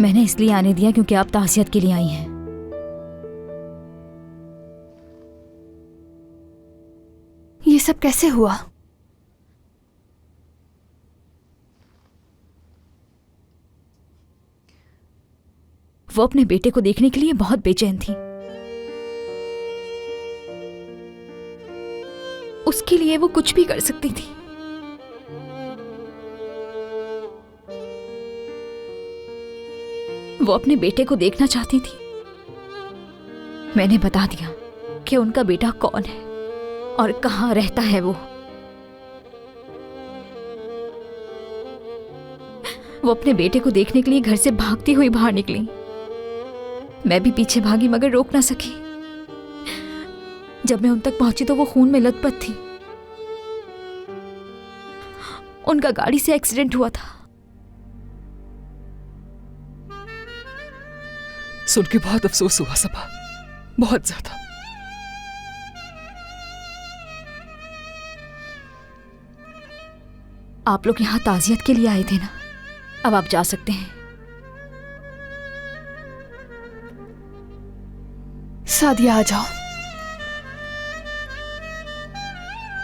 मैंने इसलिए आने दिया क्योंकि आप ताज़ियत के लिए आई हैं। ये सब कैसे हुआ? वो अपने बेटे को देखने के लिए बहुत बेचैन थी। उसके लिए वो कुछ भी कर सकती थी। वो अपने बेटे को देखना चाहती थी। मैंने बता दिया कि उनका बेटा कौन है और कहाँ रहता है। वो अपने बेटे को देखने के लिए घर से भागती हुई बाहर निकली। मैं भी पीछे भागी मगर रोक ना सकी। जब मैं उन तक पहुंची तो वो खून में लथपथ थी। उनका गाड़ी से एक्सीडेंट हुआ था। सुन के बहुत अफसोस हुआ सबा, बहुत ज्यादा। आप लोग यहाँ ताज़ियत के लिए आए थे ना, अब आप जा सकते हैं। सादिया आ जाओ।